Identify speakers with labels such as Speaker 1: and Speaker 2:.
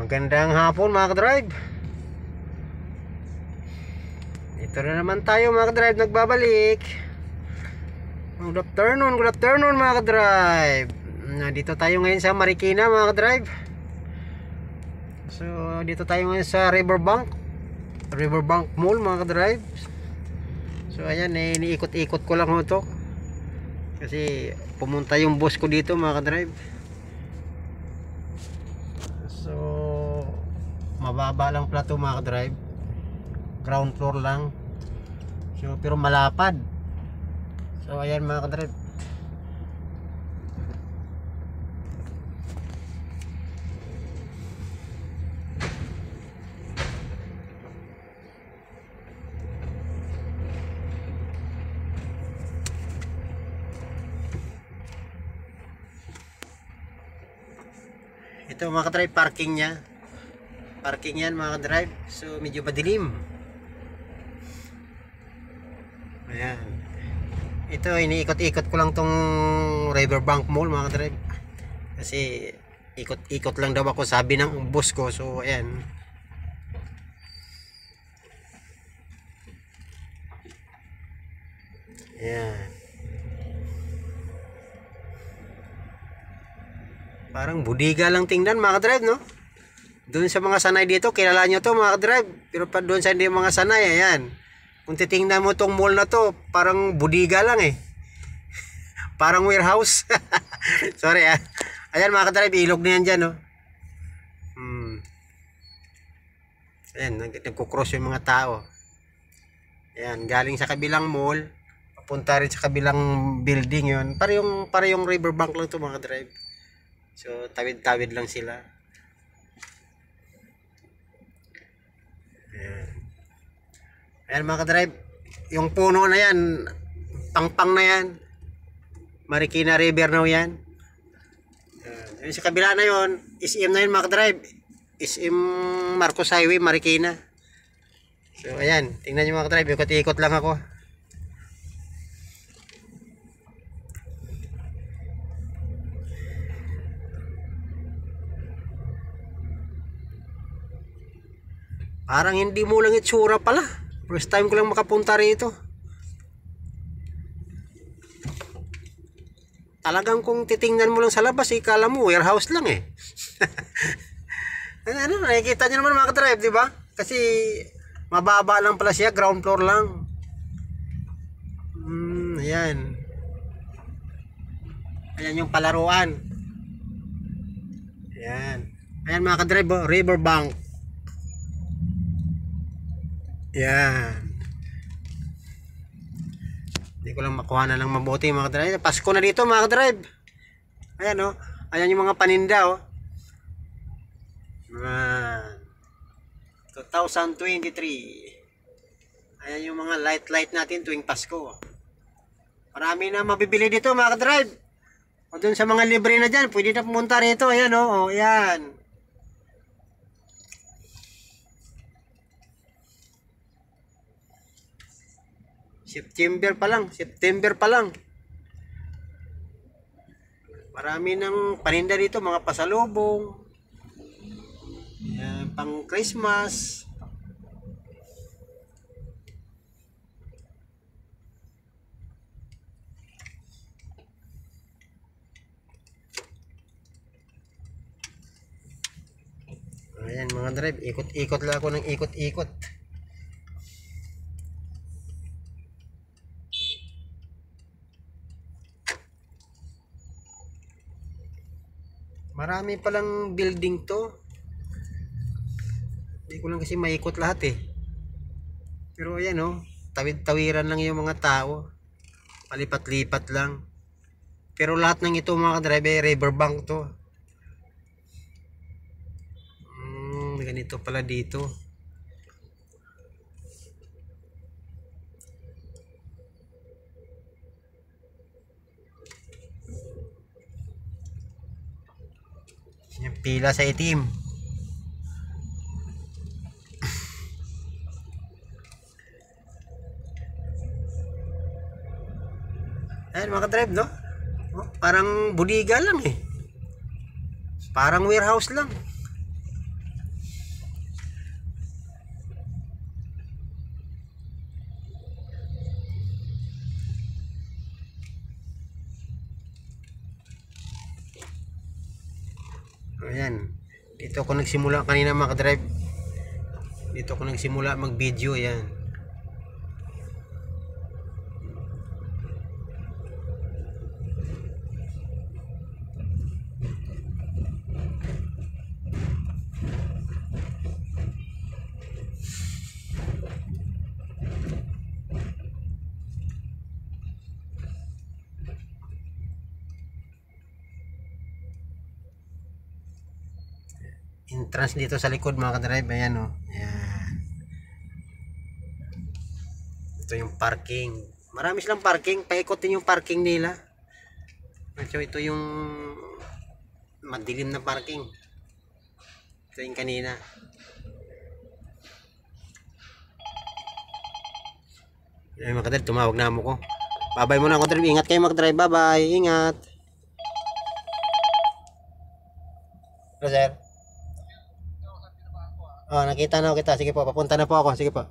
Speaker 1: Magandang hapon mga ka-drive. Ito na naman tayo mga ka-drive, nagbabalik. Good afternoon mga ka-drive. Dito tayo ngayon sa Marikina mga ka-drive. So dito tayo ngayon sa Riverbank Mall mga ka-drive. So ayan, iniikot-ikot ko lang ito kasi pumunta yung boss ko dito mga ka-drive. So mababa lang pala ito mga ka-drive, ground floor lang. So pero malapad. So ayan mga ka-drive, ito mga ka-drive, parking yan mga ka-drive. So medyo madilim. Ayan, ito iniikot-ikot ko lang tong Riverbank Mall mga ka-drive kasi ikot-ikot lang daw ako, sabi ng boss ko. So ayan, ayan, parang budiga lang tingnan mga ka-drive, no? Doon sa mga sanay dito, kilala nyo to mga ka-drive. Pero pa doon sa hindi mga sanay, ayan, kung titingnan mo tong mall na to, parang budiga lang eh. Parang warehouse. Sorry ah. Ayan mga ka-drive, ilog na yan dyan, no? Ayan, nagkukross yung mga tao. Ayan, galing sa kabilang mall, papunta rin sa kabilang building yun. Para yung Riverbank lang to mga ka-drive. So tawid-tawid lang sila. Ayan mga ka-drive, yung puno na yan, pang na yan, Marikina River na yan. Ayan, sa kabila na yon, SM na yun mga ka-drive, SM Marcos Highway, Marikina. So ayan, tingnan nyo mga ka-drive, ikot-ikot lang ako. Parang hindi mo lang itsura pala. First time ko lang makapunta rito. Talagang kung titingnan mo lang sa labas, ikala mo warehouse lang eh. Ano, nakikita nyo naman mga ka-drive, di ba? Kasi mababa lang pala siya, ground floor lang. Ayan. Ayan yung palaruan. Ayan. Ayan mga ka-drive, oh, Riverbank. Yan. Hindi ko lang makuha na lang mabuti mga ka-drive. Pasko na dito mga ka-drive. Ayan o. Ayan yung mga paninda o. 2023. Ayan yung mga light natin tuwing Pasko. Marami na mabibili dito mga ka-drive. O dun sa mga libre na dyan, pwede na pumunta rito. Ayan o. Ayan. September pa lang. Marami ng paninda dito, mga pasalubong. Yan, pang Christmas. Ayan mga drive, ikot-ikot lang ako ng ikot-ikot. Marami palang building to. Hindi ko lang kasi maikot lahat eh. Pero ayan oh, tawid-tawiran lang yung mga tao. Palipat-lipat lang. Pero lahat ng ito mga ka-drive, Riverbank to. Ganito pala dito. Yung pila sa itim. Ayan mga ka-drive, no? Oh, parang budiga lang eh. Parang warehouse lang. Ayan. Dito ako nagsimula kanina mga ka-drive. Dito ako nagsimula mag-video. Ayan. Entrance dito sa likod mga ka-drive. Ayan o. Ayan. Ito yung parking. Marami silang parking. Paikotin yung parking nila. So ito yung madilim na parking. Ito yung kanina. Ay mga ka-drive, tumawag na mo ko. Babay muna ako drive. Ingat kayo mga ka-drive. Bye. Ingat. Hello sir. Oh, nakita na kita. Sige po, papunta na po ako. Sige po.